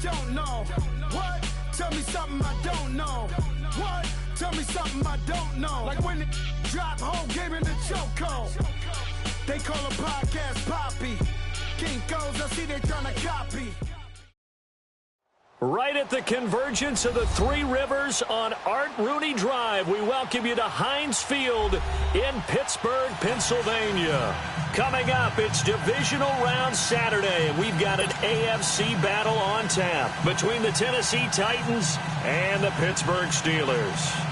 don't know. What? Tell me something I don't know. What? Tell me something I don't know. Like when it drop whole game in the chokehold. They call a podcast Poppy. Kinkos, I see they trying to copy. Right at the convergence of the Three Rivers on Art Rooney Drive, we welcome you to Heinz Field in Pittsburgh, Pennsylvania. Coming up, it's Divisional Round Saturday, and we've got an AFC battle on tap between the Tennessee Titans and the Pittsburgh Steelers.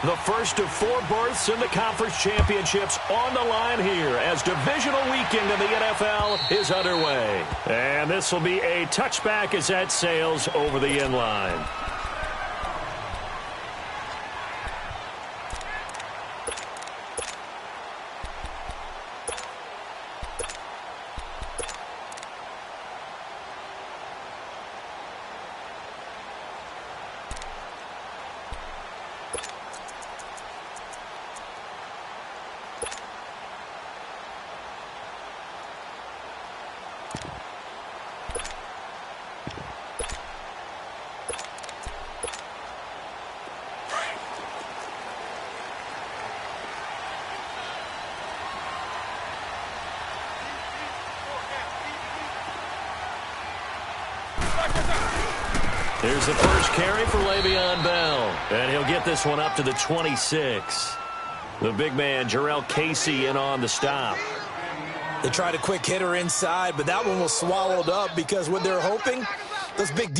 The first of 4 berths in the conference championships on the line here as divisional weekend in the NFL is underway. And this will be a touchback as that sails over the end line. Here's the first carry for Le'Veon Bell, and he'll get this one up to the 26. The big man, Jarrell Casey, in on the stop. They tried a quick hitter inside, but that one was swallowed up because what they're hoping, those big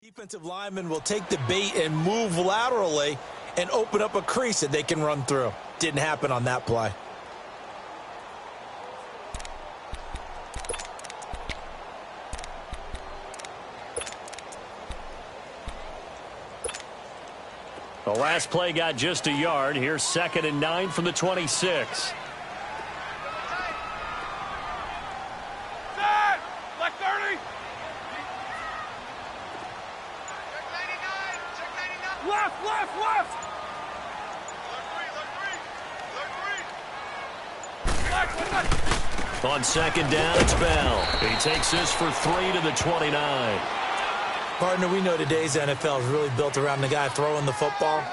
defensive linemen will take the bait and move laterally and open up a crease that they can run through. Didn't happen on that play. The last play got just a yard. Here's 2nd and 9 from the 26. On 2nd down, it's Bell. He takes this for 3 to the 29. Partner, we know today's NFL is really built around the guy throwing the football.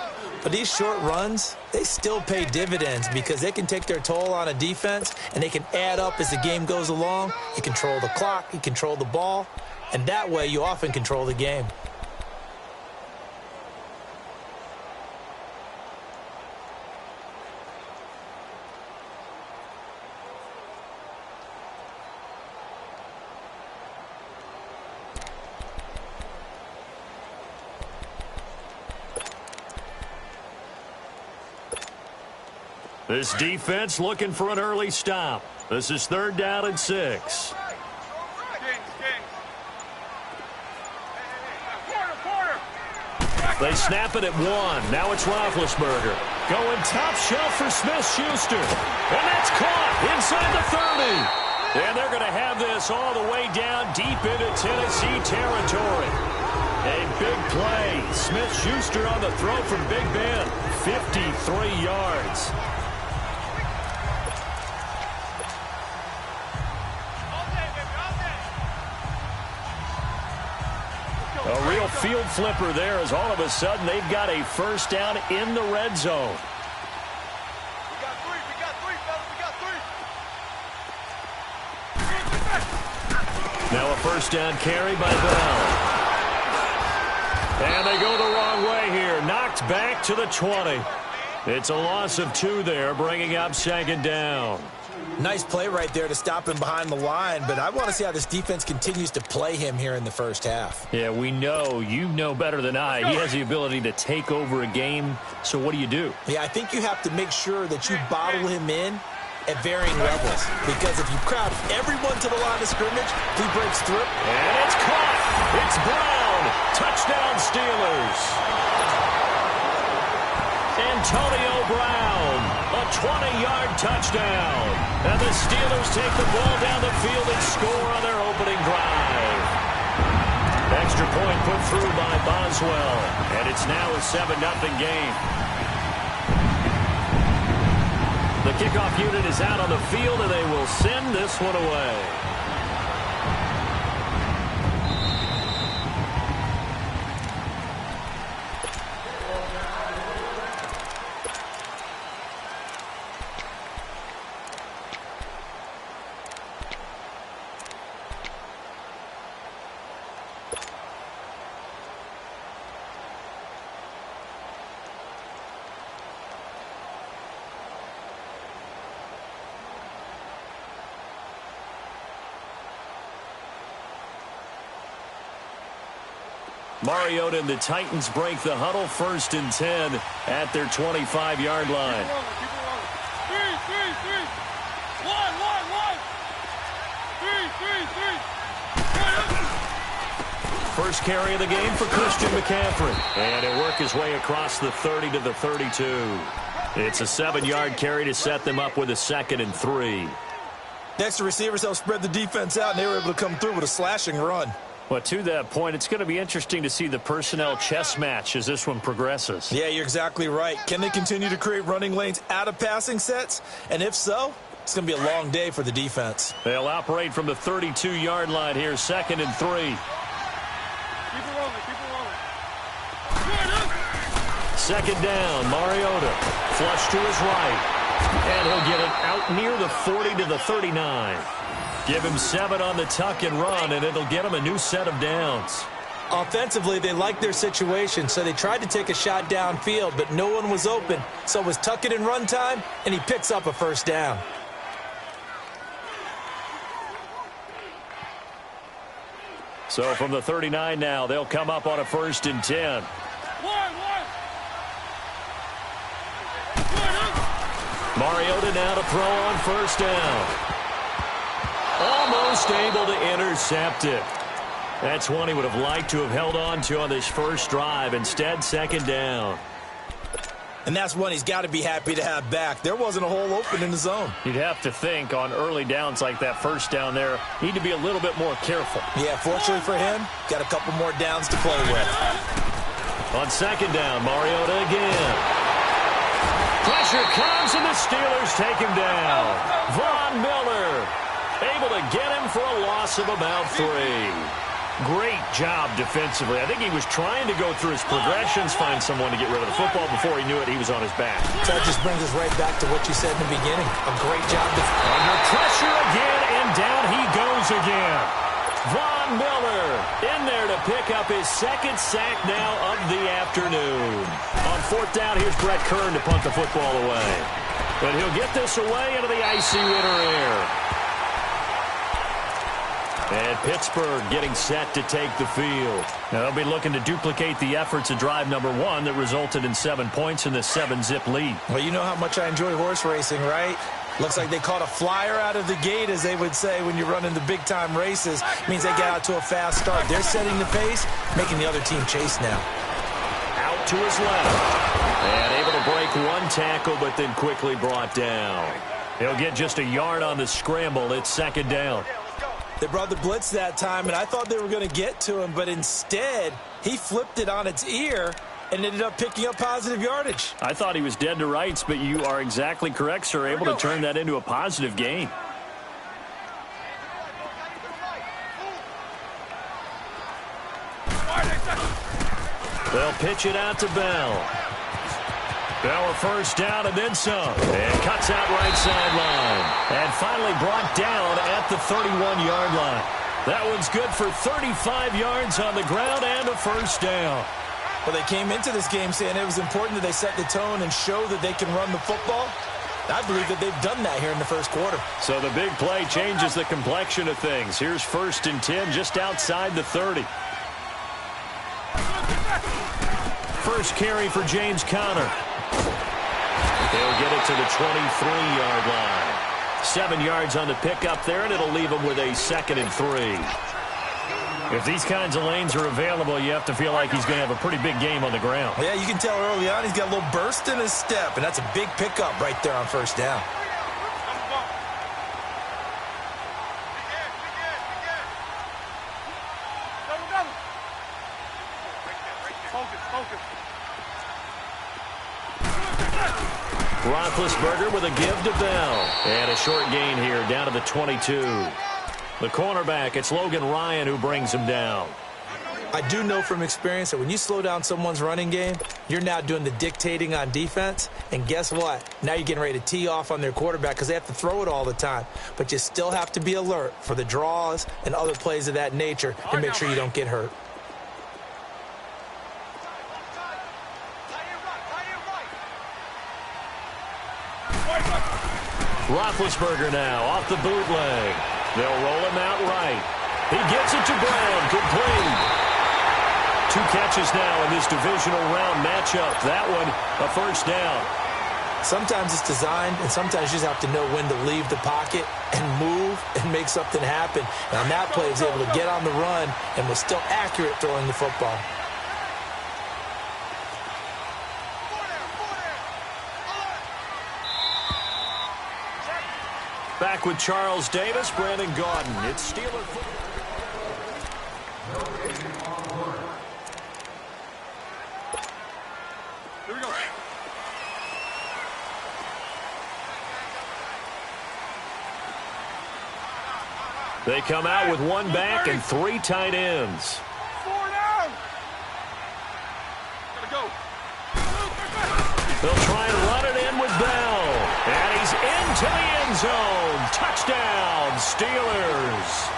But these short runs, they still pay dividends because they can take their toll on a defense and they can add up as the game goes along. You control the clock, you control the ball, and that way you often control the game. This defense looking for an early stop. This is 3rd down and 6. They snap it at 1. Now it's Roethlisberger. Going top shelf for Smith-Schuster. And that's caught inside the 30. And they're going to have this all the way down deep into Tennessee territory. A big play. Smith-Schuster on the throw from Big Ben. 53 yards. A real field flipper there as all of a sudden they've got a first down in the red zone. We got three, fellas, we got three. Now a first down carry by Bell. And they go the wrong way here. Knocked back to the 20. It's a loss of 2 there, bringing up 2nd down. Nice play right there to stop him behind the line, but I want to see how this defense continues to play him here in the first half. Yeah, we know. You know better than I. He has the ability to take over a game, so what do? Yeah, I think you have to make sure that you bottle him in at varying levels, because if you crowd everyone to the line of scrimmage, he breaks through. And it's caught. It's Brown. Touchdown Steelers. Antonio Brown, a 20-yard touchdown. And the Steelers take the ball down the field and score on their opening drive. Extra point put through by Boswell. And it's now a 7-0 game. The kickoff unit is out on the field, and they will send this one away. Mariota and the Titans break the huddle, 1st and 10 at their 25-yard line. Keep it rolling. Three. One. Three. First carry of the game for Christian McCaffrey. And he'll work his way across the 30 to the 32. It's a 7-yard carry to set them up with a 2nd and 3. Next, the receivers help spread the defense out, and they were able to come through with a slashing run. Well, to that point, it's going to be interesting to see the personnel chess match as this one progresses. Yeah, you're exactly right. Can they continue to create running lanes out of passing sets? And if so, it's going to be a long day for the defense. They'll operate from the 32-yard line here, 2nd and 3. Keep it rolling. 2nd down, Mariota. Flush to his right. And he'll get it out near the 40 to the 39. Give him 7 on the tuck and run, and it'll get him a new set of downs. Offensively, they liked their situation, so they tried to take a shot downfield, but no one was open. So it was tuck it and run time, and he picks up a first down. So from the 39 now, they'll come up on a 1st and 10. Mariota now to throw on 1st down. Almost able to intercept it. That's one he would have liked to have held on to on this first drive. Instead, 2nd down. And that's one he's got to be happy to have back. There wasn't a hole open in the zone. You'd have to think on early downs like that first down there, need to be a little bit more careful. Yeah, fortunately for him, got a couple more downs to play with. On 2nd down, Mariota again. Pressure comes, and the Steelers take him down. Von Miller able to get him for a loss of about 3. Great job defensively. I think he was trying to go through his progressions, find someone to get rid of the football. Before he knew it, he was on his back. That just brings us right back to what you said in the beginning. A great job. Under pressure again, and down he goes again. Von Miller in there to pick up his second sack now of the afternoon. On fourth down, here's Brett Kern to punt the football away. But he'll get this away into the icy winter air. And Pittsburgh getting set to take the field. Now they'll be looking to duplicate the efforts of drive number 1 that resulted in 7 points in the 7-zip lead. Well, you know how much I enjoy horse racing, right? Looks like they caught a flyer out of the gate, as they would say when you're running the big-time races. Means they get out to a fast start. They're setting the pace, making the other team chase now. Out to his left. And able to break one tackle, but then quickly brought down. He'll get just a yard on the scramble. It's second down. They brought the blitz that time, and I thought they were going to get to him, but instead, he flipped it on its ear and ended up picking up positive yardage. I thought he was dead to rights, but you are exactly correct, sir. Able to turn that into a positive gain. They'll pitch it out to Bell. Bell a first down and then some. And cuts out right sideline. And finally brought down at the 31-yard line. That one's good for 35 yards on the ground and a first down. Well, they came into this game saying it was important that they set the tone and show that they can run the football. I believe that they've done that here in the first quarter. So the big play changes the complexion of things. Here's 1st and 10 just outside the 30. First carry for James Conner. He'll get it to the 23-yard line. 7 yards on the pickup there, and it'll leave him with a 2nd and 3. If these kinds of lanes are available, you have to feel like he's going to have a pretty big game on the ground. Yeah, you can tell early on he's got a little burst in his step, and that's a big pickup right there on first down. Roethlisberger with a give to Bell. And a short gain here down to the 22. The cornerback, it's Logan Ryan who brings him down. I do know from experience that when you slow down someone's running game, you're now doing the dictating on defense. And guess what? Now you're getting ready to tee off on their quarterback because they have to throw it all the time. But you still have to be alert for the draws and other plays of that nature to make sure you don't get hurt. Roethlisberger now off the bootleg. They'll roll him out right. He gets it to Brown. Complete. 2 catches now in this divisional round matchup. That one, a first down. Sometimes it's designed, and sometimes you just have to know when to leave the pocket and move and make something happen. And on that play, he was able to get on the run and was still accurate throwing the football. Back with Charles Davis, Brandon Gaudin. It's Steeler football. Here we go. They come out with 1 back and 3 tight ends. 4 down. Gotta go. They'll try and run it in with Bell. And he's into the end zone. Touchdown, Steelers.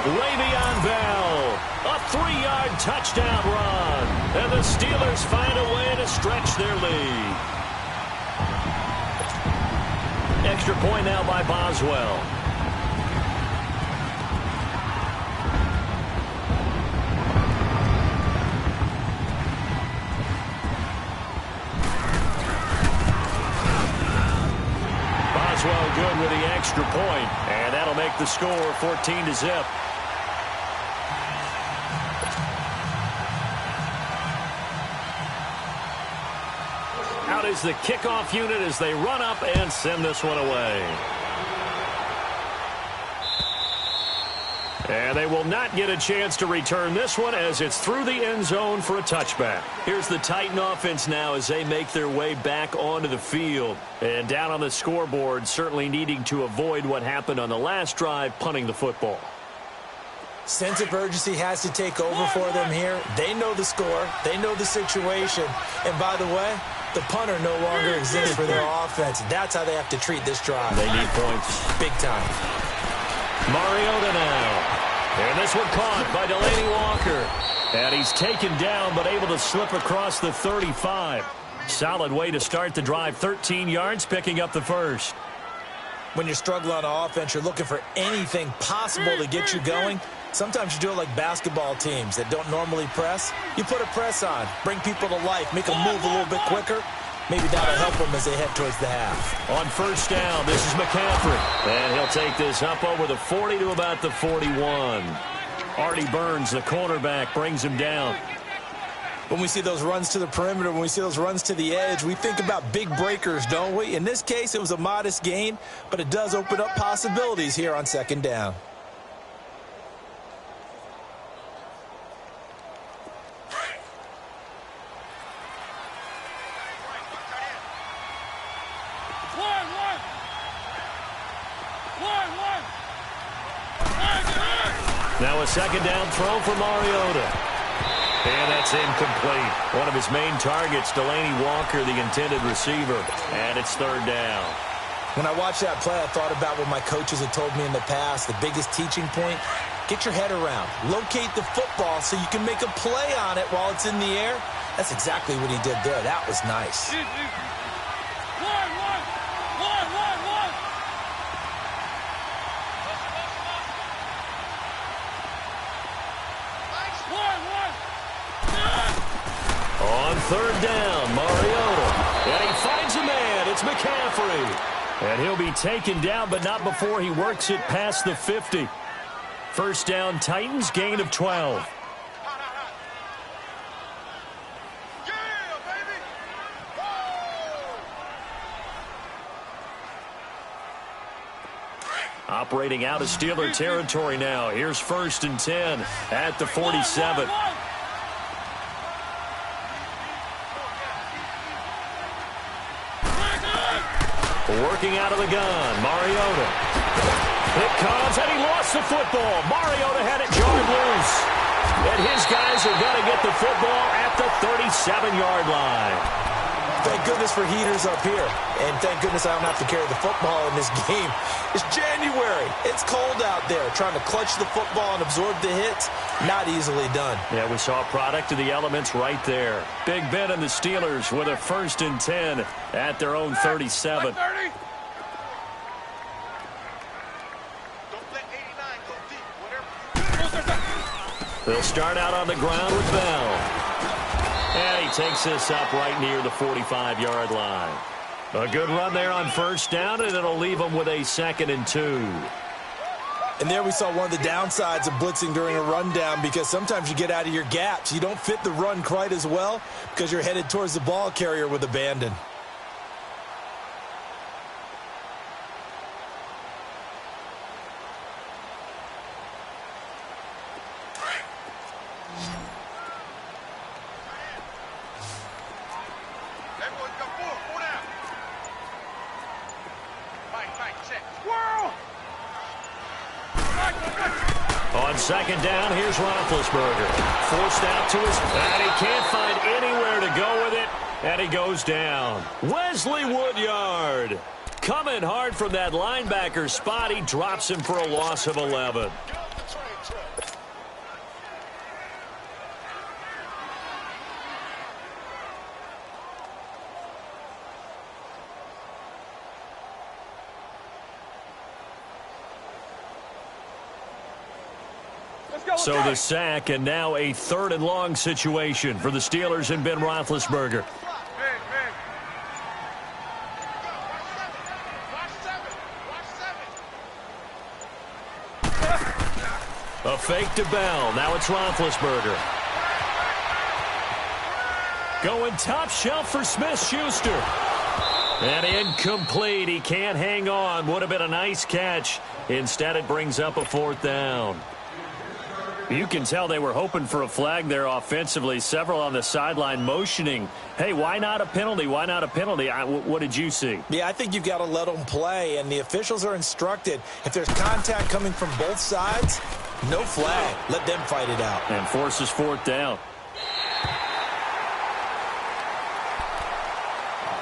Le'Veon Bell, a 3-yard touchdown run. And the Steelers find a way to stretch their lead. Extra point now by Boswell. Boswell good with the extra point, and that'll make the score 14-0. Out is the kickoff unit as they run up and send this one away. And they will not get a chance to return this one as it's through the end zone for a touchback. Here's the Titan offense now as they make their way back onto the field. And down on the scoreboard, certainly needing to avoid what happened on the last drive, punting the football. Sense of urgency has to take over for them here. They know the score. They know the situation. And by the way, the punter no longer exists for their offense. That's how they have to treat this drive. They need points. Big time. Mariota now. And this one caught by Delaney Walker. And he's taken down but able to slip across the 35. Solid way to start the drive. 13 yards, picking up the first. When you're struggling on offense, you're looking for anything possible to get you going. Sometimes you do it like basketball teams that don't normally press. You put a press on, bring people to life, make them move a little bit quicker. Maybe that'll help them as they head towards the half. On first down, this is McCaffrey. And he'll take this up over the 40 to about the 41. Artie Burns, the cornerback, brings him down. When we see those runs to the perimeter, when we see those runs to the edge, we think about big breakers, don't we? In this case, it was a modest gain, but it does open up possibilities here on second down. Now a second down throw for Mariota. And that's incomplete. One of his main targets, Delaney Walker, the intended receiver. And it's third down. When I watched that play, I thought about what my coaches had told me in the past. The biggest teaching point, get your head around. Locate the football so you can make a play on it while it's in the air. That's exactly what he did there. That was nice. On third down, Mariota. And he finds a man. It's McCaffrey. And he'll be taken down, but not before he works it past the 50. First down, Titans, gain of 12. Operating out of Steeler territory now. Here's first and 10 at the 47. Working out of the gun, Mariota. It comes, and he lost the football. Mariota had it jarred loose. And his guys are going to get the football at the 37-yard line. Thank goodness for heaters up here. And thank goodness I don't have to carry the football in this game. It's January. It's cold out there. Trying to clutch the football and absorb the hits, not easily done. Yeah, we saw a product of the elements right there. Big Ben and the Steelers with a first and 10 at their own 37. They'll start out on the ground with Bell. And he takes this up right near the 45-yard line. A good run there on first down, and it'll leave them with a 2nd and 2. And there we saw one of the downsides of blitzing during a rundown, because sometimes you get out of your gaps. You don't fit the run quite as well because you're headed towards the ball carrier with abandon. On second down, here's Roethlisberger. Forced out to his, and he can't find anywhere to go with it, and he goes down. Wesley Woodyard coming hard from that linebacker spot. He drops him for a loss of 11. So the sack, and now a 3rd and long situation for the Steelers and Ben Roethlisberger. A fake to Bell. Now it's Roethlisberger. Going top shelf for Smith-Schuster. And incomplete. He can't hang on. Would have been a nice catch. Instead, it brings up a 4th down. You can tell they were hoping for a flag there offensively. Several on the sideline motioning, hey, why not a penalty? Why not a penalty? What did you see? Yeah, I think you've got to let them play, and the officials are instructed. If there's contact coming from both sides, No flag. Let them fight it out. And forces fourth down.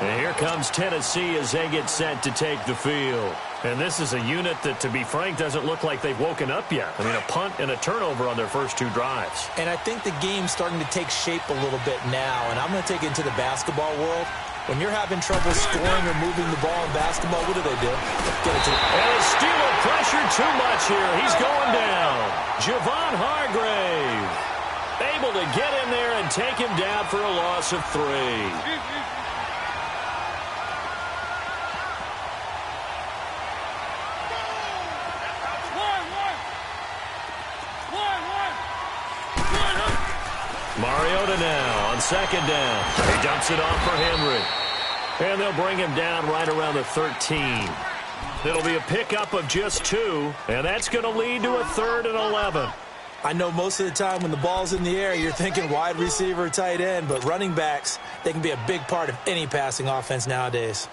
And here comes Tennessee as they get set to take the field. And this is a unit that, to be frank, doesn't look like they've woken up yet. I mean, a punt and a turnover on their first two drives. And I think the game's starting to take shape a little bit now. And I'm going to take it into the basketball world. When you're having trouble scoring or moving the ball in basketball, what do? Get it to and a steal of pressure too much here. He's going down. Javon Hargrave able to get in there and take him down for a loss of 3. Mariota now on second down. He dumps it off for Henry. And they'll bring him down right around the 13. It'll be a pickup of just 2, and that's going to lead to a 3rd and 11. I know most of the time when the ball's in the air, you're thinking wide receiver, tight end, but running backs, they can be a big part of any passing offense nowadays.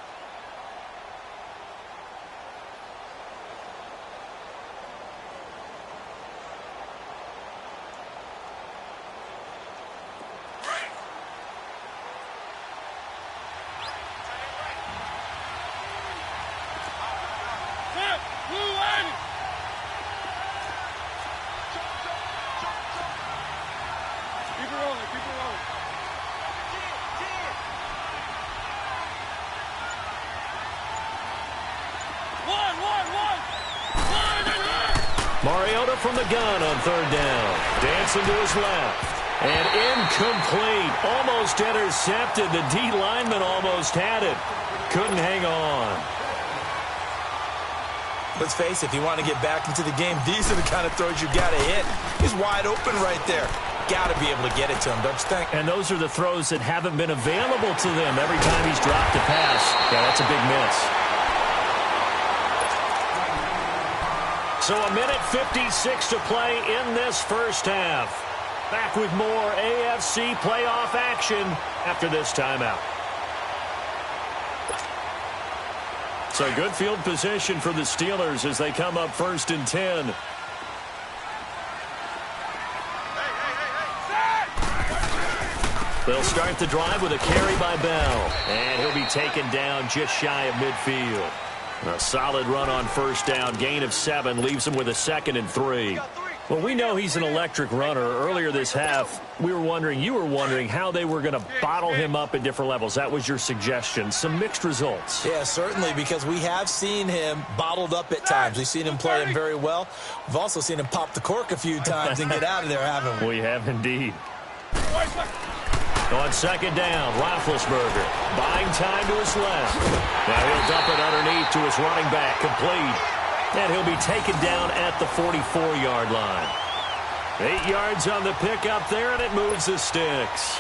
Mariota from the gun on 3rd down. Dancing to his left. And incomplete. Almost intercepted. The D lineman almost had it. Couldn't hang on. Let's face it, if you want to get back into the game, these are the kind of throws you got to hit. He's wide open right there. Got to be able to get it to him, don't you think? And those are the throws that haven't been available to them every time he's dropped a pass. Yeah, that's a big miss. So a minute 56 to play in this first half. Back with more AFC playoff action after this timeout. So good field position for the Steelers as they come up 1st and 10. They'll start the drive with a carry by Bell. And he'll be taken down just shy of midfield. A solid run on 1st down. Gain of 7 leaves him with a 2nd and 3. Well, we know he's an electric runner. Earlier this half, you were wondering how they were going to bottle him up at different levels. That was your suggestion. Some mixed results. Yeah, certainly, because we have seen him bottled up at times. We've seen him play him very well. We've also seen him pop the cork a few times and get out of there, haven't we? We have indeed. On 2nd down, Roethlisberger buying time to his left. Now he'll dump it underneath to his running back, complete. And he'll be taken down at the 44-yard line. 8 yards on the pickup there, and it moves the sticks.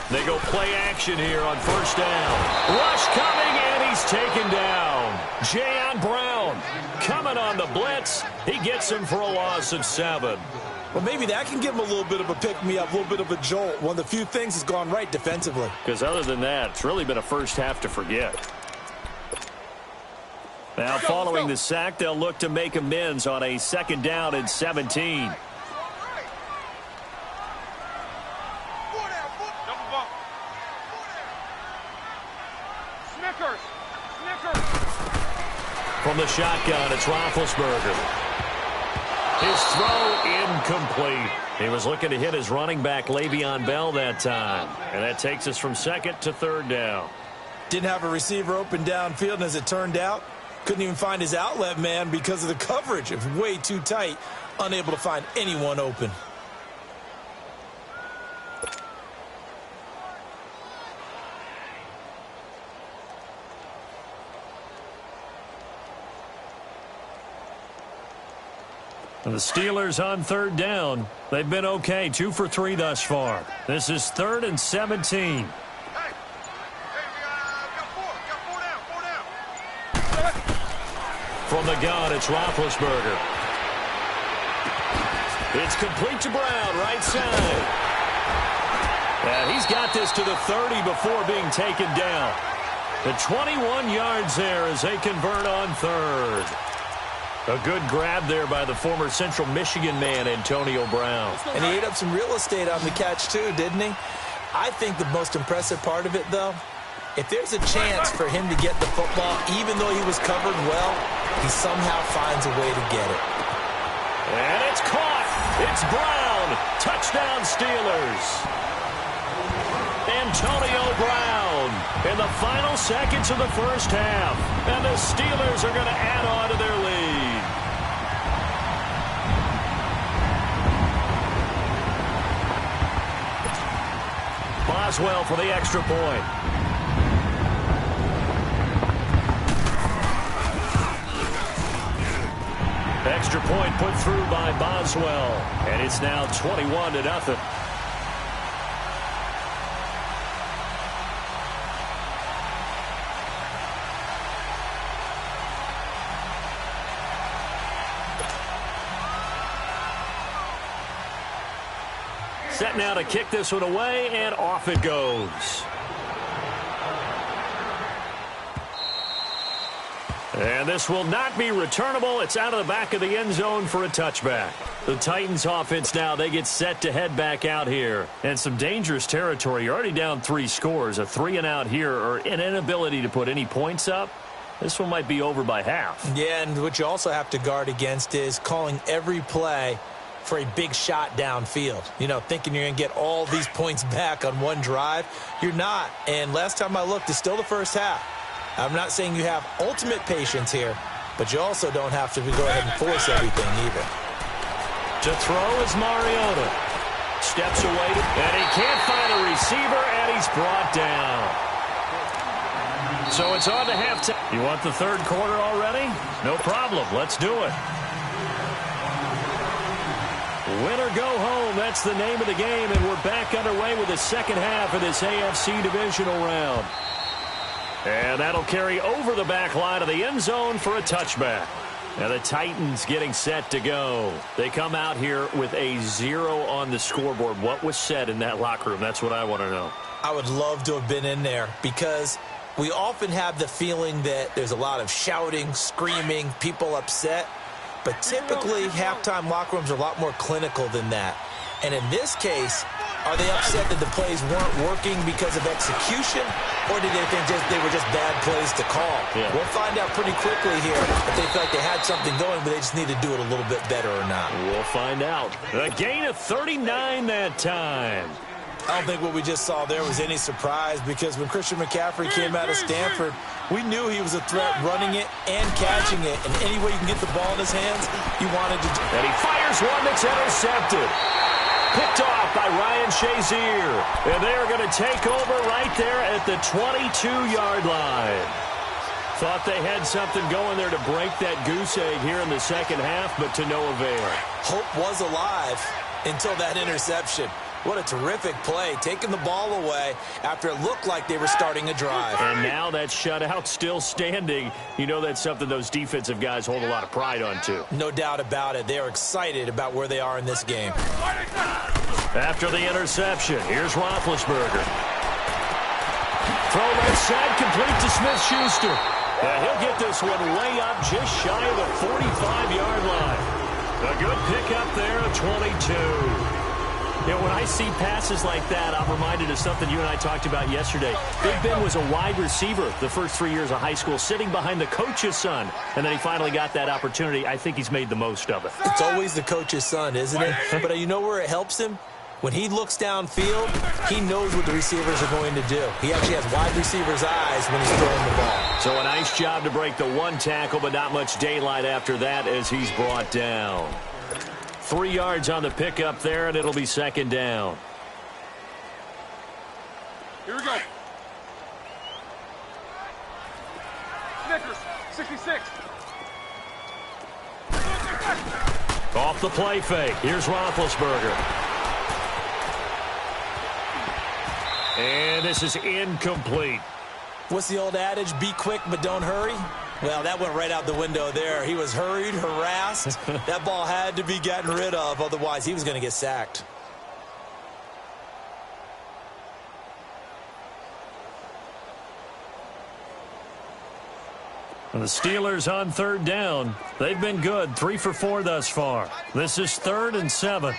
They go play action here on 1st down. Rush coming, and he's taken down. Jayon Brown coming on the blitz. He gets him for a loss of 7. Well, maybe that can give him a little bit of a pick-me-up, a little bit of a jolt. One of the few things has gone right defensively. Because other than that, it's really been a first half to forget. Now, following the sack, they'll look to make amends on a 2nd down and 17. From the shotgun, it's Roethlisberger. His throw incomplete. He was looking to hit his running back, Le'Veon Bell, that time. And that takes us from 2nd to 3rd down. Didn't have a receiver open downfield, and as it turned out, couldn't even find his outlet man because of the coverage. It was way too tight, unable to find anyone open. The Steelers on 3rd down. They've been okay, 2 for 3 thus far. This is 3rd and 17. We got 4 down. From the gun, it's Roethlisberger. It's complete to Brown, right side. And he's got this to the 30 before being taken down. The 21 yards there as they convert on third. A good grab there by the former Central Michigan man, Antonio Brown. And he ate up some real estate on the catch, too, didn't he? I think the most impressive part of it, though, if there's a chance for him to get the football, even though he was covered well, he somehow finds a way to get it. And it's caught. It's Brown. Touchdown, Steelers. Antonio Brown in the final seconds of the first half. And the Steelers are going to add on to their lead. Boswell for the extra point. Extra point put through by Boswell. And it's now 21-0. Set now to kick this one away, and off it goes. And this will not be returnable. It's out of the back of the end zone for a touchback. The Titans offense now, they get set to head back out here. And some dangerous territory. You're already down 3 scores. A 3-and-out here, or an inability to put any points up. This one might be over by half. Yeah, and what you also have to guard against is calling every play for a big shot downfield. You know, thinking you're going to get all these points back on one drive. You're not. And last time I looked, it's still the first half. I'm not saying you have ultimate patience here, but you also don't have to go ahead and force everything either. To throw is Mariota. Steps away, and he can't find a receiver, and he's brought down. So it's on to halftime. You want the third quarter already? No problem. Let's do it. Win or go home, that's the name of the game, and we're back underway with the second half of this AFC divisional round. And that'll carry over the back line of the end zone for a touchback. Now the Titans getting set to go. They come out here with a 0 on the scoreboard. What was said in that locker room? That's what I want to know. I would love to have been in there because we often have the feeling that there's a lot of shouting, screaming, people upset. But typically, halftime locker rooms are a lot more clinical than that. And in this case, are they upset that the plays weren't working because of execution, or did they think they were just bad plays to call? Yeah. We'll find out pretty quickly here if they felt like they had something going, but they just need to do it a little bit better or not. We'll find out. A gain of 39 that time. I don't think what we just saw there was any surprise because when Christian McCaffrey came out of Stanford, we knew he was a threat running it and catching it. And any way you can get the ball in his hands, he wanted to do. And he fires one that's intercepted. Picked off by Ryan Shazier. And they are going to take over right there at the 22-yard line. Thought they had something going there to break that goose egg here in the second half, but to no avail. Hope was alive until that interception. What a terrific play, taking the ball away after it looked like they were starting a drive. And now that shutout still standing. You know that's something those defensive guys hold a lot of pride on, too. No doubt about it. They're excited about where they are in this game. After the interception, here's Roethlisberger. Throw left side, complete to Smith-Schuster. And he'll get this one way up just shy of the 45-yard line. A good pickup there at 22. You know, when I see passes like that, I'm reminded of something you and I talked about yesterday. Big Ben was a wide receiver the first 3 years of high school, sitting behind the coach's son. And then he finally got that opportunity. I think he's made the most of it. It's always the coach's son, isn't it? But you know where it helps him? When he looks downfield, he knows what the receivers are going to do. He actually has wide receivers' eyes when he's throwing the ball. So a nice job to break the one tackle, but not much daylight after that as he's brought down. 3 yards on the pickup there, and it'll be second down. Here we go. Snickers, 66. Off the play fake. Here's Roethlisberger. And this is incomplete. What's the old adage? Be quick, but don't hurry. Well, that went right out the window there. He was hurried, harassed. That ball had to be gotten rid of, otherwise he was going to get sacked. The Steelers on third down. They've been good, 3 for 4 thus far. This is 3rd and 7.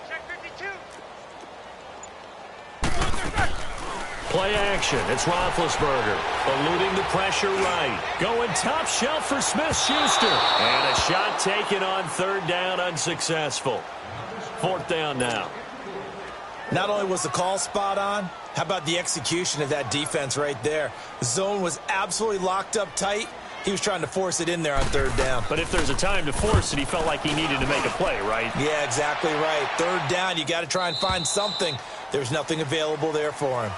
Check 52. Play action. It's Roethlisberger. Eluding the pressure right. Going top shelf for Smith-Schuster. And a shot taken on third down, unsuccessful. 4th down now. Not only was the call spot on, how about the execution of that defense right there? The zone was absolutely locked up tight. He was trying to force it in there on third down. But if there's a time to force it, he felt like he needed to make a play, right? Yeah, exactly right. Third down, you got to try and find something. There's nothing available there for him.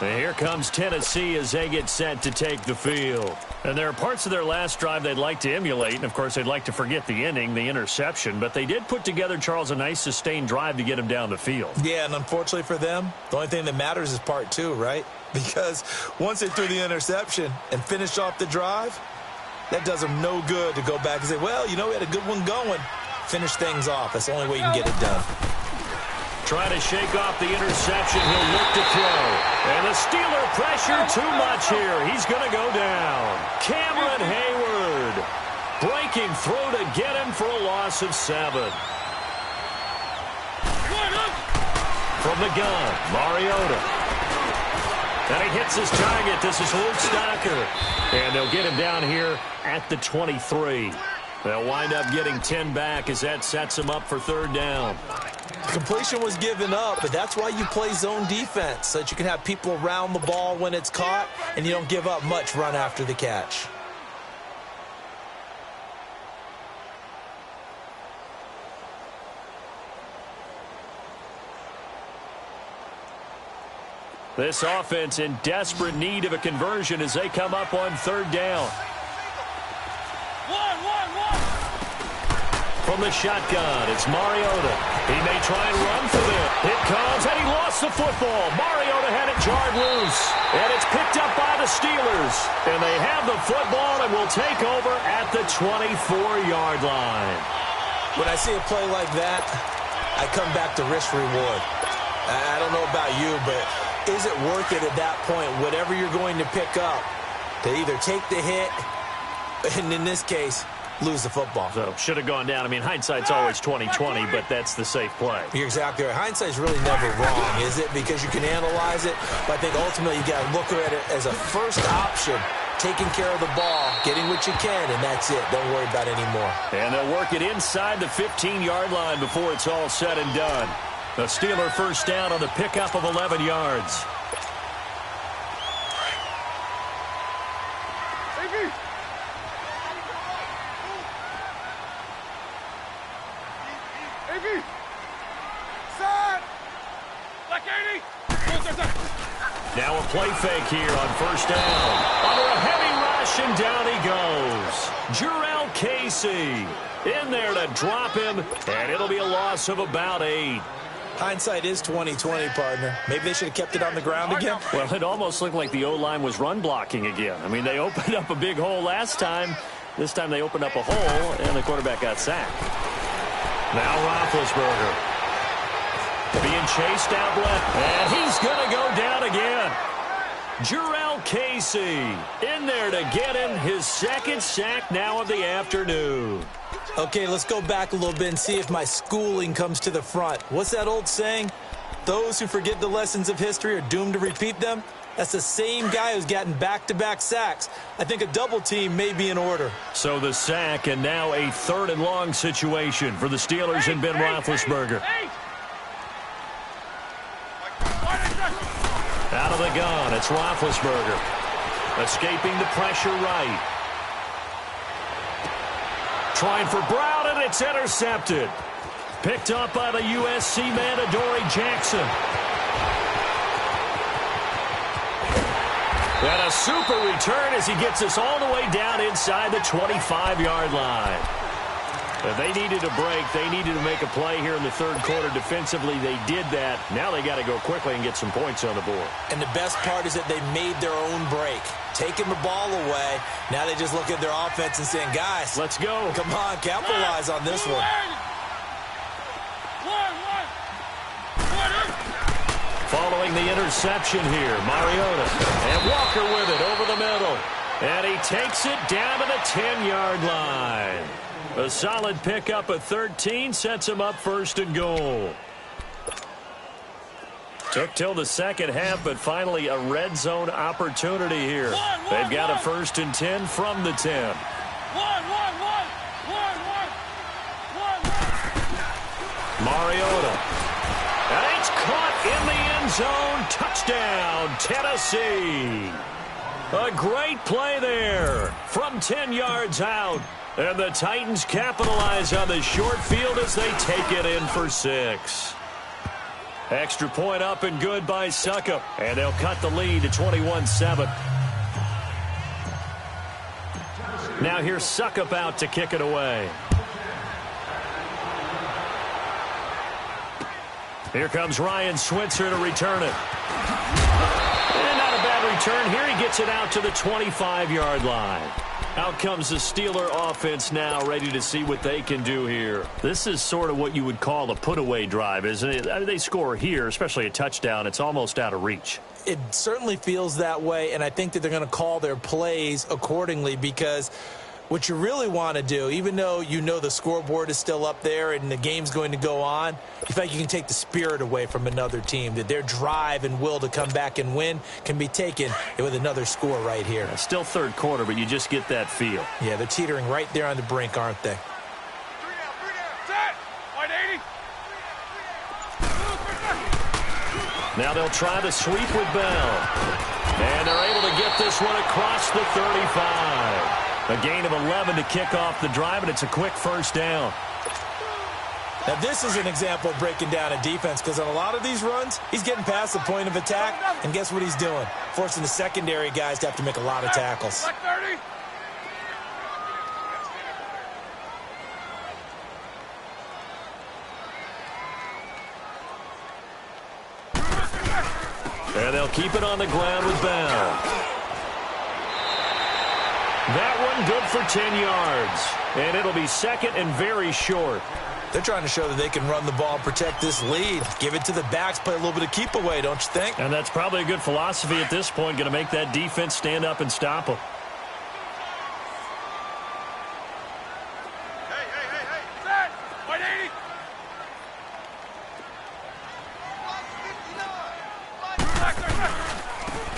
And here comes Tennessee as they get set to take the field. And there are parts of their last drive they'd like to emulate. And, of course, they'd like to forget the inning, the interception. But they did put together, Charles, a nice sustained drive to get him down the field. Yeah, and unfortunately for them, the only thing that matters is part 2, right? Because once they threw the interception and finished off the drive, that does them no good to go back and say, well, you know, we had a good one going. Finish things off. That's the only way you can get it done. Trying to shake off the interception. He'll look to throw. And the Steeler pressure too much here. He's going to go down. Cameron Hayward breaking through to get him for a loss of 7. From the gun, Mariota. And he hits his target. This is Luke Stocker. And they'll get him down here at the 23. They'll wind up getting 10 back as that sets him up for third down. Completion was given up, but that's why you play zone defense, so that you can have people around the ball when it's caught, and you don't give up much run after the catch. This offense in desperate need of a conversion as they come up on third down. From the shotgun, it's Mariota. He may try and run for this. It comes, and he lost the football. Mariota had it jarred loose, and it's picked up by the Steelers. And they have the football and will take over at the 24-yard line. When I see a play like that, I come back to risk reward. I don't know about you, but is it worth it at that point, whatever you're going to pick up, to either take the hit, and in this case, lose the football? So, should have gone down. I mean, hindsight's always 20/20, but that's the safe play. You're exactly right. Hindsight's really never wrong, is it? Because you can analyze it, but I think ultimately you got to look at it as a first option, taking care of the ball, getting what you can, and that's it. Don't worry about it anymore. And they'll work it inside the 15-yard line before it's all said and done. The Steeler first down on the pickup of 11 yards. Now a play fake here on first down. Under a heavy rush, and down he goes. Jurrell Casey in there to drop him, and it'll be a loss of about 8. Hindsight is 20/20, partner. Maybe they should have kept it on the ground again. Well, it almost looked like the O-line was run blocking again. I mean, they opened up a big hole last time. This time they opened up a hole, and the quarterback got sacked. Now Roethlisberger being chased out left, and he's going to go down again. Jurrell Casey in there to get him his second sack now of the afternoon. Okay, let's go back a little bit and see if my schooling comes to the front. What's that old saying? Those who forget the lessons of history are doomed to repeat them. That's the same guy who's gotten back-to-back sacks. I think a double team may be in order. So the sack, and now a 3rd and long situation for the Steelers and Ben Roethlisberger. Out of the gun, it's Roethlisberger. Escaping the pressure right. Trying for Brown, and it's intercepted. Picked up by the USC man, Adoree Jackson. And a super return as he gets us all the way down inside the 25-yard line. They needed a break. They needed to make a play here in the third quarter. Defensively, they did that. Now they got to go quickly and get some points on the board. And the best part is that they made their own break. Taking the ball away. Now they just look at their offense and saying, guys, let's go. Come on, capitalize on this one. Following the interception here, Mariota. And Walker with it over the middle. And he takes it down to the 10-yard line. A solid pickup of 13 sets him up first and goal. Took till the second half, but finally a red zone opportunity here. They've got a 1st and 10 from the 10. Mariota. And it's caught in the end zone. Touchdown, Tennessee. A great play there from 10 yards out. And the Titans capitalize on the short field as they take it in for 6. Extra point up and good by Succop. And they'll cut the lead to 21-7. Now here's Succop out to kick it away. Here comes Ryan Switzer to return it. And not a bad return here. He gets it out to the 25-yard line. Out comes the Steeler offense now, ready to see what they can do here. This is sort of what you would call a put-away drive, isn't it? I mean, they score here, especially a touchdown. It's almost out of reach. It certainly feels that way, and I think that they're going to call their plays accordingly because what you really want to do, even though you know the scoreboard is still up there and the game's going to go on, you feel like you can take the spirit away from another team, that their drive and will to come back and win can be taken with another score right here. It's still third quarter, but you just get that feel. Yeah, they're teetering right there on the brink, aren't they? Now they'll try the sweep with Bell. And they're able to get this one across the 35. A gain of 11 to kick off the drive, and it's a quick first down. Now, this is an example of breaking down a defense because on a lot of these runs, he's getting past the point of attack, and guess what he's doing? Forcing the secondary guys to have to make a lot of tackles. And they'll keep it on the ground with Bell. That one good for 10 yards. And it'll be second and very short. They're trying to show that they can run the ball, protect this lead. Give it to the backs, play a little bit of keep away, don't you think? And that's probably a good philosophy at this point, going to make that defense stand up and stop them.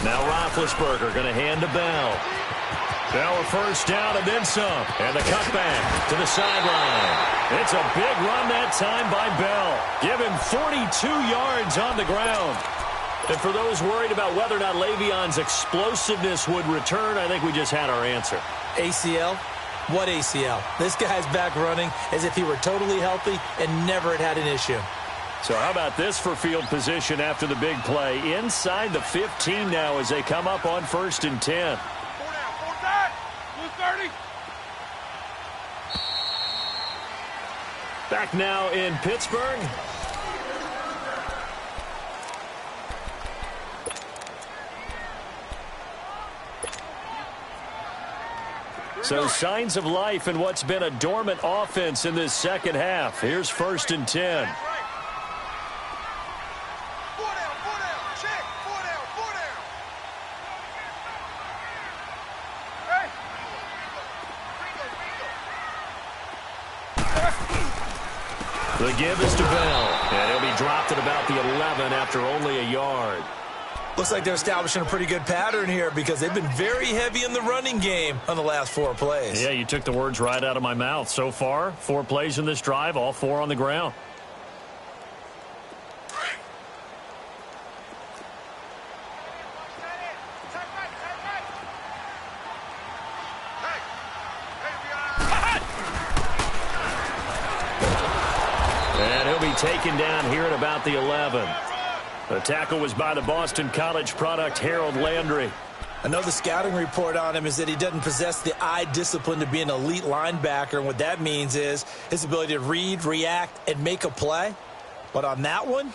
Now Roethlisberger going to hand to Bell. Bell a first down and then some. And the cutback to the sideline. It's a big run that time by Bell. Give him 42 yards on the ground. And for those worried about whether or not Le'Veon's explosiveness would return, I think we just had our answer. ACL? What ACL? This guy's back running as if he were totally healthy and never had an issue. So how about this for field position after the big play? Inside the 15 now as they come up on 1st and 10. Back now in Pittsburgh. So signs of life in what's been a dormant offense in this second half. Here's 1st and 10. The give is to Bell, and he'll be dropped at about the 11 after only a yard. Looks like they're establishing a pretty good pattern here because they've been very heavy in the running game on the last 4 plays. Yeah, you took the words right out of my mouth. So far, 4 plays in this drive, all 4 on the ground. Taken down here at about the 11. The tackle was by the Boston College product Harold Landry. I know the scouting report on him is that he doesn't possess the eye discipline to be an elite linebacker, and what that means is his ability to read, react, and make a play. But on that one,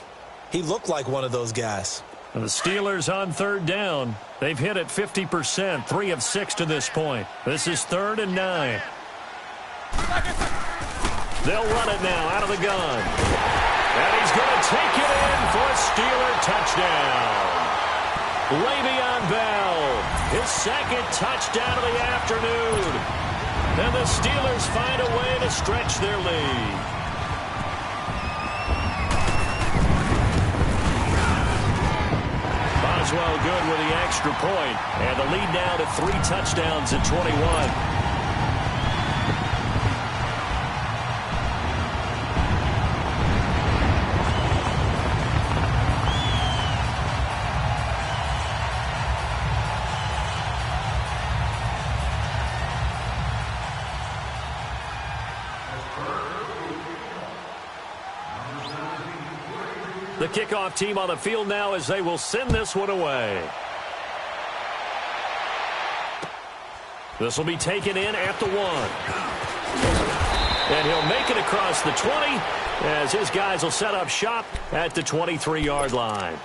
he looked like one of those guys. And the Steelers on third down. They've hit it 50%, 3 of 6 to this point. This is 3rd and 9. They'll run it now out of the gun. And he's going to take it in for a Steeler touchdown. Le'Veon Bell, his 2nd touchdown of the afternoon. And the Steelers find a way to stretch their lead. Boswell good with the extra point. And the lead now to 3 touchdowns at 21. The kickoff team on the field now as they will send this one away. This will be taken in at the 1. And he'll make it across the 20 as his guys will set up shop at the 23-yard line.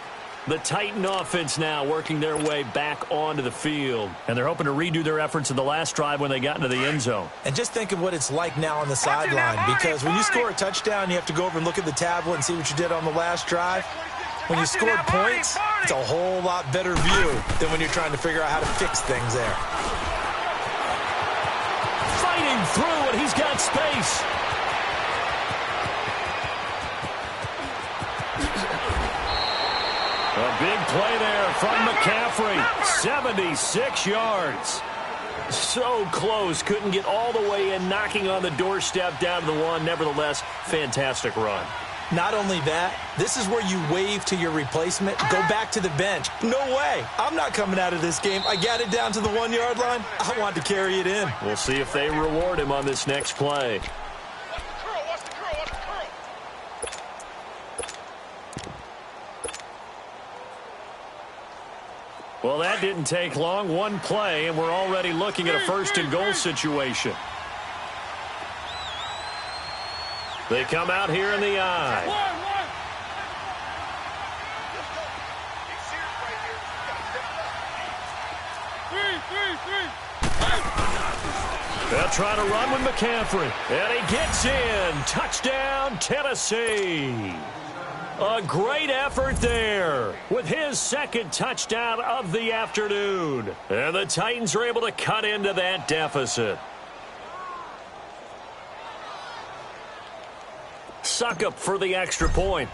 The Titan offense now working their way back onto the field. And they're hoping to redo their efforts in the last drive when they got into the end zone. And just think of what it's like now on the sideline, because when you score a touchdown, you have to go over and look at the tablet and see what you did on the last drive. When you scored points, it's a whole lot better view than when you're trying to figure out how to fix things there. Fighting through, and he's got space. A big play there from McCaffrey. 76 yards. So close. Couldn't get all the way in, knocking on the doorstep down to the 1. Nevertheless, fantastic run. Not only that, this is where you wave to your replacement, go back to the bench. No way. I'm not coming out of this game. I got it down to the 1-yard line. I want to carry it in. We'll see if they reward him on this next play. Well, that didn't take long. One play, and we're already looking at a 1st and goal situation. They come out here in the eye. They'll try to run with McCaffrey. And he gets in. Touchdown, Tennessee. A great effort there with his 2nd touchdown of the afternoon. And the Titans are able to cut into that deficit. Suckup for the extra point.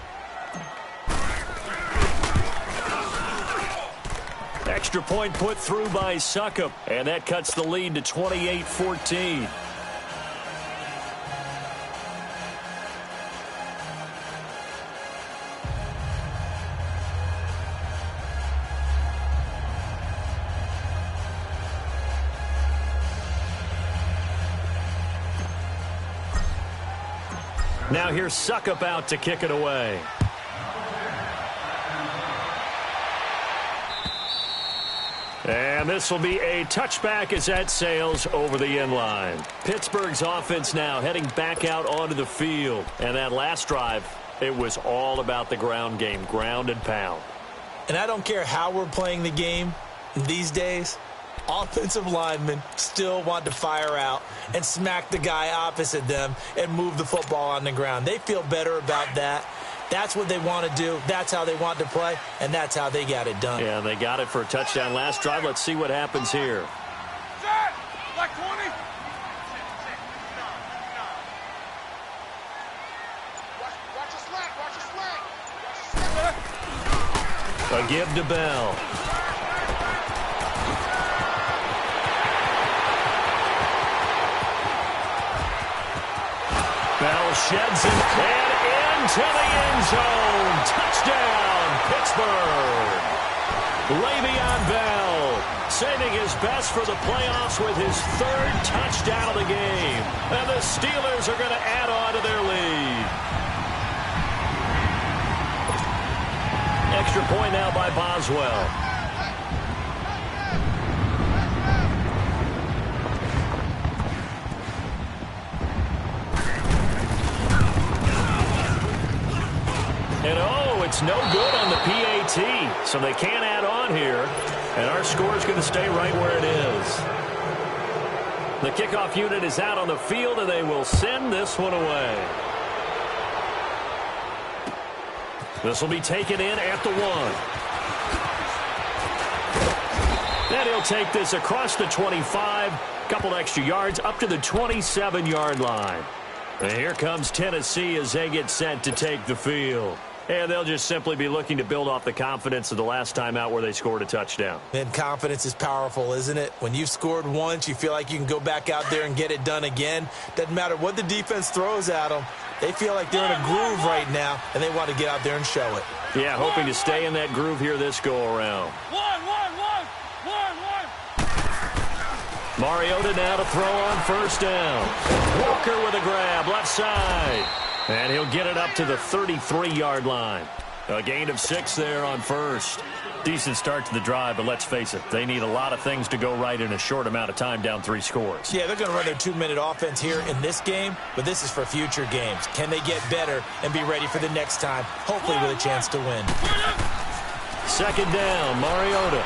Extra point put through by Suckup. And that cuts the lead to 28-14. Now here's Suckup out to kick it away. And this will be a touchback as that sails over the end line. Pittsburgh's offense now heading back out onto the field. And that last drive, it was all about the ground game, ground and pound. And I don't care how we're playing the game these days, offensive linemen still want to fire out and smack the guy opposite them and move the football on the ground. They feel better about that. That's what they want to do. That's how they want to play, and that's how they got it done. Yeah, they got it for a touchdown last drive. Let's see what happens here. Like 20. Watch a slack. A give to Bell. Bell sheds it and into the end zone. Touchdown, Pittsburgh. Le'Veon Bell saving his best for the playoffs with his 3rd touchdown of the game. And the Steelers are going to add on to their lead. Extra point now by Boswell. And oh, it's no good on the PAT. So they can't add on here. And our score is going to stay right where it is. The kickoff unit is out on the field, and they will send this one away. This will be taken in at the 1. And he'll take this across the 25. Couple extra yards up to the 27-yard line. And here comes Tennessee as they get set to take the field. And they'll just simply be looking to build off the confidence of the last time out where they scored a touchdown. And confidence is powerful, isn't it? When you've scored once, you feel like you can go back out there and get it done again. Doesn't matter what the defense throws at them. They feel like they're in a groove right now, and they want to get out there and show it. Yeah, hoping to stay in that groove here this go-around. Mariota now to throw on first down. Walker with a grab, left side. And he'll get it up to the 33-yard line. A gain of 6 there on first. Decent start to the drive, but let's face it, they need a lot of things to go right in a short amount of time, down 3 scores. Yeah, they're going to run their 2-minute offense here in this game, but this is for future games. Can they get better and be ready for the next time, hopefully with a chance to win? Second down, Mariota.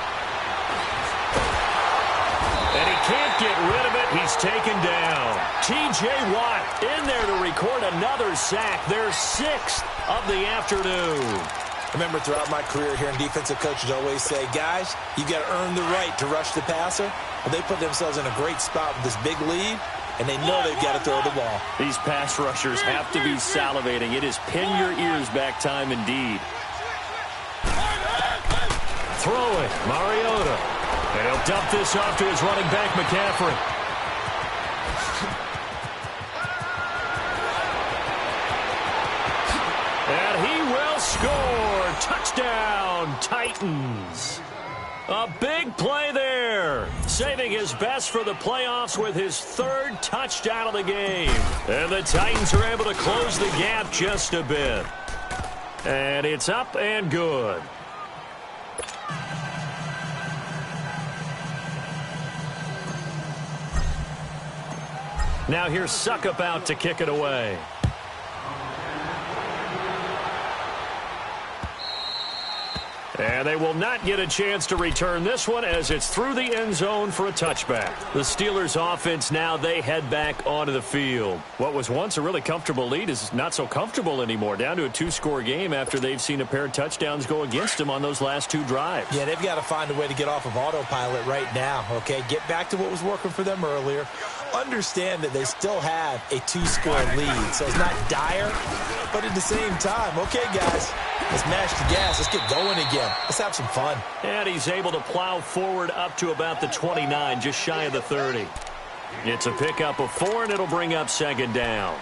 And he can't get rid of it. He's taken down. T.J. Watt in there to record another sack. Their 6th of the afternoon. Remember, throughout my career here in defensive coaches always say, guys, you got to earn the right to rush the passer. Well, they put themselves in a great spot with this big lead, and they know they've got to throw the ball. These pass rushers have to be salivating. It is pin your ears back time indeed. Throw it, Mariota. And he'll dump this off to his running back, McCaffrey. And he will score. Touchdown, Titans. A big play there. Saving his best for the playoffs with his 3rd touchdown of the game. And the Titans are able to close the gap just a bit. And it's up and good. Now here's Suckup out to kick it away. And they will not get a chance to return this one as it's through the end zone for a touchback. The Steelers offense now, they head back onto the field. What was once a really comfortable lead is not so comfortable anymore. Down to a 2-score game after they've seen a pair of touchdowns go against them on those last 2 drives. Yeah, they've got to find a way to get off of autopilot right now, okay? Get back to what was working for them earlier. Understand that they still have a 2-score lead, so it's not dire, but at the same time, okay, guys, let's mash the gas. Let's get going again. Let's have some fun. And he's able to plow forward up to about the 29, just shy of the 30. It's a pickup of 4, and it'll bring up 2nd down.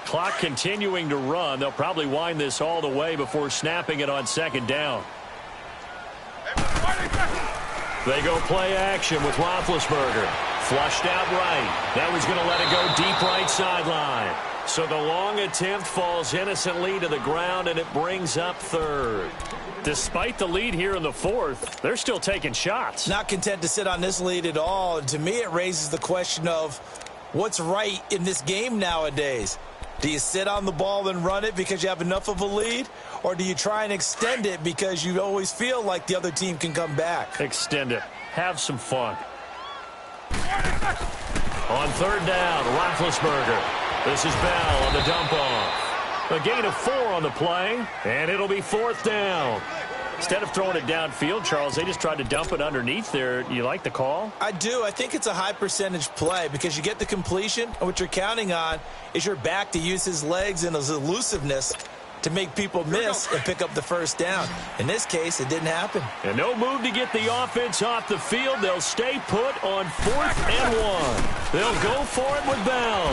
Clock continuing to run. They'll probably wind this all the way before snapping it on 2nd down. They go play action with Roethlisberger. Flushed out right. Now he's going to let it go deep right sideline. So the long attempt falls innocently to the ground, and it brings up 3rd. Despite the lead here in the 4th, they're still taking shots. Not content to sit on this lead at all. And to me, it raises the question of what's right in this game nowadays. Do you sit on the ball and run it because you have enough of a lead? Or do you try and extend it because you always feel like the other team can come back? Extend it. Have some fun. On 3rd down, Roethlisberger. This is Bell on the dump off. A gain of 4 on the play, and it'll be 4th down. Instead of throwing it downfield, Charles, they just tried to dump it underneath there. You like the call? I do. I think it's a high percentage play because you get the completion, and what you're counting on is your back to use his legs and his elusiveness to make people miss and pick up the 1st down. In this case, it didn't happen. And no move to get the offense off the field. They'll stay put on 4th and 1. They'll go for it with Bell.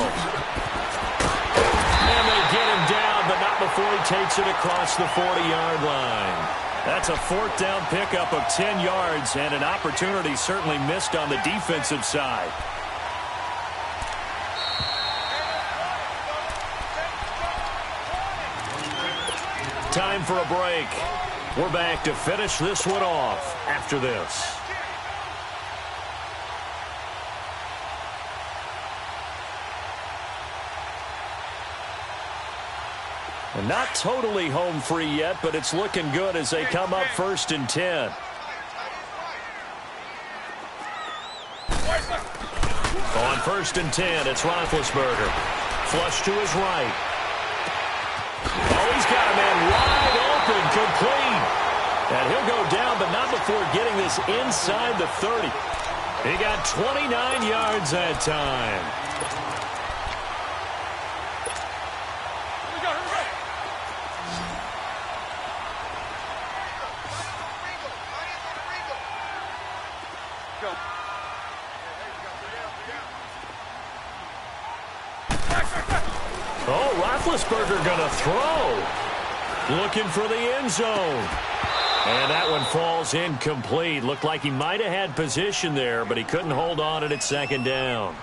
And they get him down, but not before he takes it across the 40-yard line. That's a 4th down pickup of 10 yards, and an opportunity certainly missed on the defensive side. Time for a break. We're back to finish this one off after this. And not totally home free yet, but it's looking good as they come up 1st and 10. On 1st and 10, it's Roethlisberger. Flush to his right. Oh, he's got a man wide open, complete. And he'll go down, but not before getting this inside the 30. He got 29 yards that time. Oh, Roethlisberger going to throw. Looking for the end zone. And that one falls incomplete. Looked like he might have had position there, but he couldn't hold on at 2nd down.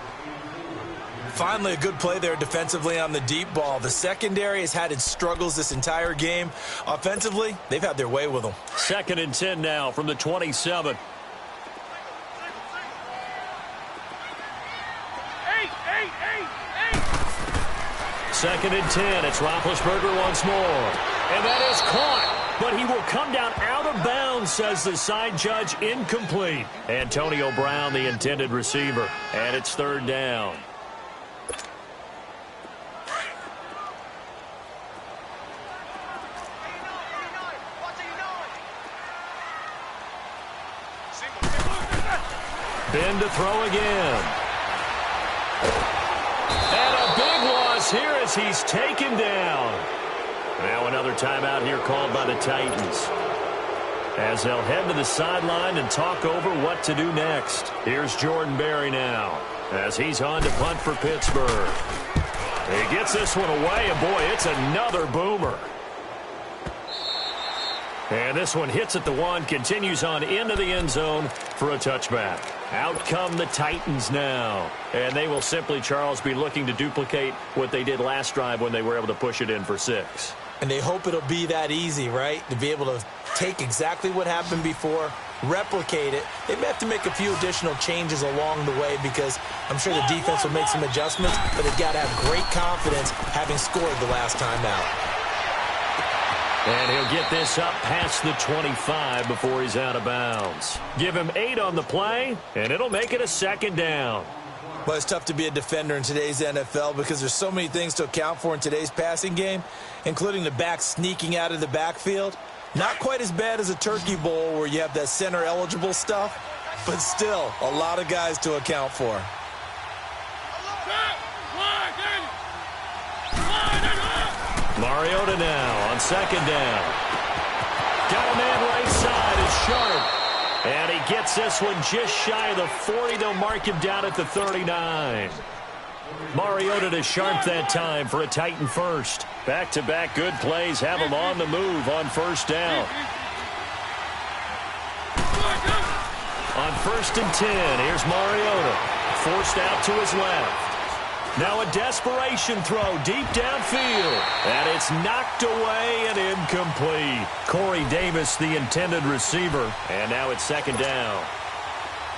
Finally, a good play there defensively on the deep ball. The secondary has had its struggles this entire game. Offensively, they've had their way with them. 2nd and 10 now from the 27. Second and 10. It's Roethlisberger once more. And that is caught. But he will come down out of bounds, says the side judge. Incomplete. Antonio Brown, the intended receiver. And it's 3rd down. Ben to throw again. And a big loss here as he's taken down. Now another timeout here called by the Titans, as they'll head to the sideline and talk over what to do next. Here's Jordan Berry now, as he's on to punt for Pittsburgh. He gets this one away, and boy, it's another boomer. And this one hits at the 1, continues on into the end zone for a touchback. Out come the Titans now. And they will simply, Charles, be looking to duplicate what they did last drive when they were able to push it in for 6. And they hope it'll be that easy, right? To be able to take exactly what happened before, replicate it. They may have to make a few additional changes along the way because I'm sure the defense will make some adjustments, but they've got to have great confidence having scored the last time out. And he'll get this up past the 25 before he's out of bounds. Give him 8 on the play, and it'll make it a 2nd down. Well, it's tough to be a defender in today's NFL because there's so many things to account for in today's passing game, including the back sneaking out of the backfield. Not quite as bad as a turkey bowl where you have that center-eligible stuff, but still a lot of guys to account for. Mariota now on 2nd down. Got a man right side, is Sharp. And he gets this one just shy of the 40. They'll mark him down at the 39. Mariota to Sharp that time for a Titan first. Back-to-back good plays have him on the move on 1st down. On 1st and 10, here's Mariota. Forced out to his left. Now a desperation throw deep downfield. And it's knocked away and incomplete. Corey Davis, the intended receiver. And now it's 2nd down.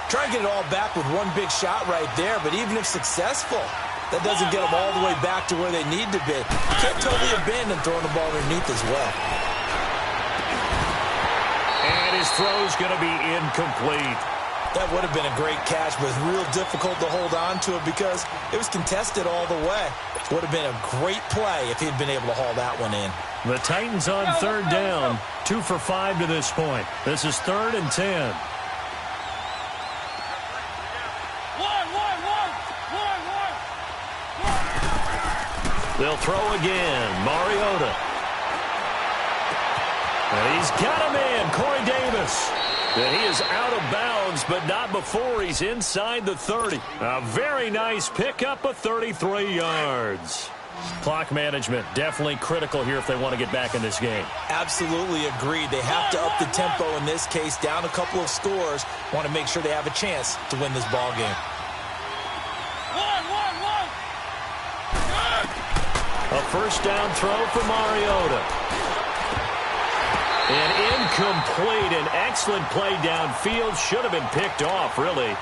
Try and get it all back with one big shot right there, but even if successful, that doesn't get them all the way back to where they need to be. Can't totally abandon throwing the ball underneath as well. And his throw's going to be incomplete. That would have been a great catch, but it's real difficult to hold on to it because it was contested all the way. Would have been a great play if he'd been able to haul that one in. The Titans on 3rd down, 2 for 5 to this point. This is 3rd and 10. They'll throw again. Mariota. And he's got a man, Corey Davis. And he is out of bounds, but not before he's inside the 30. A very nice pickup of 33 yards. Clock management definitely critical here if they want to get back in this game. Absolutely agreed. They have to up the tempo in this case, down a couple of scores. Want to make sure they have a chance to win this ball game. A 1st down throw for Mariota. And incomplete. An excellent play downfield. Should have been picked off, really.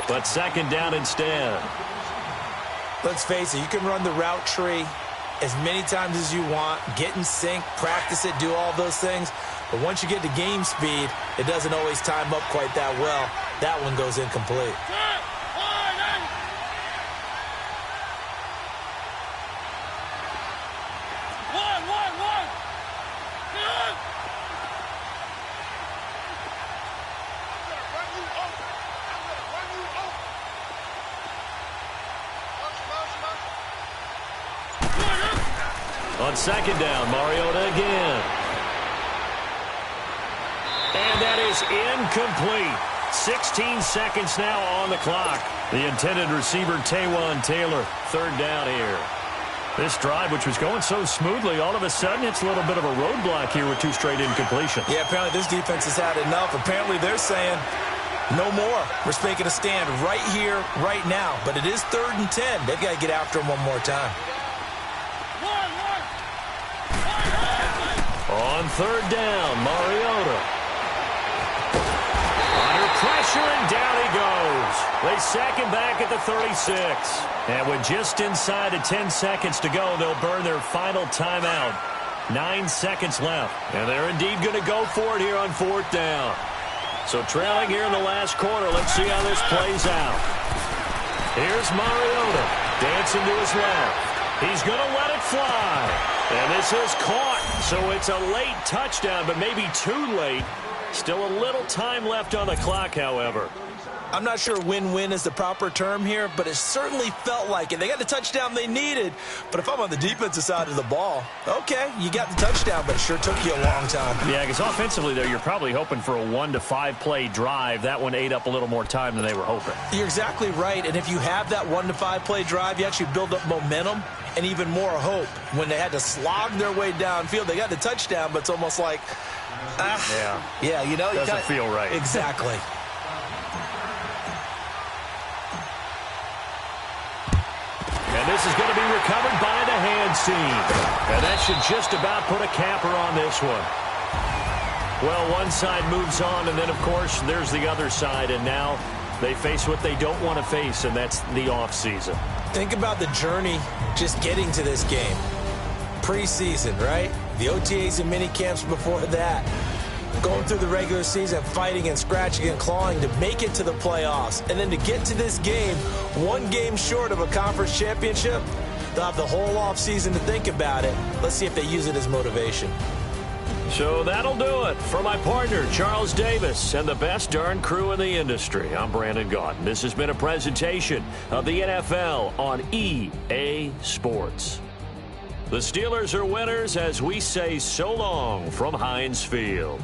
But 2nd down instead. Let's face it, you can run the route tree as many times as you want, get in sync, practice it, do all those things. But once you get to game speed, it doesn't always time up quite that well. That one goes incomplete. On second down, Mariota again. And that is incomplete. 16 seconds now on the clock. The intended receiver, Taywan Taylor, third down here. This drive, which was going so smoothly, all of a sudden it's a little bit of a roadblock here with 2 straight incompletions. Yeah, apparently this defense has had enough. Apparently they're saying, no more. We're making a stand right here, right now. But it is 3rd and 10. They've got to get after him one more time. On third down, Mariota. Under pressure, and down he goes. They sack him back at the 36. And with just inside of 10 seconds to go, they'll burn their final timeout. 9 seconds left. And they're indeed going to go for it here on 4th down. So trailing here in the last quarter. Let's see how this plays out. Here's Mariota dancing to his left. He's going to let it fly. And this is caught. So it's a late touchdown, but maybe too late. Still a little time left on the clock, however. I'm not sure win-win is the proper term here, but it certainly felt like it. They got the touchdown they needed, but if I'm on the defensive side of the ball, okay, you got the touchdown, but it sure took you a long time. Yeah, because offensively there, you're probably hoping for a 1 to 5 play drive. That one ate up a little more time than they were hoping. You're exactly right, and if you have that 1 to 5 play drive, you actually build up momentum and even more hope. When they had to slog their way downfield, they got the touchdown, but it's almost like, yeah, you know, doesn't feel right. Exactly. And this is going to be recovered by the hands team. And that should just about put a capper on this one. Well, one side moves on, and then, of course, there's the other side. And now they face what they don't want to face, and that's the offseason. Think about the journey just getting to this game. Preseason, right? The OTAs and mini camps before that. Going through the regular season, fighting and scratching and clawing to make it to the playoffs. And then to get to this game, 1 game short of a conference championship, they'll have the whole offseason to think about it. Let's see if they use it as motivation. So that'll do it. For my partner, Charles Davis, and the best darn crew in the industry, I'm Brandon Gaudin. This has been a presentation of the NFL on EA Sports. The Steelers are winners as we say so long from Heinz Field.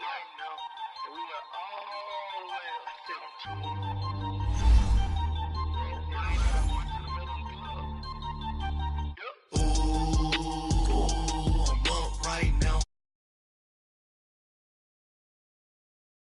I know that we were all the way up to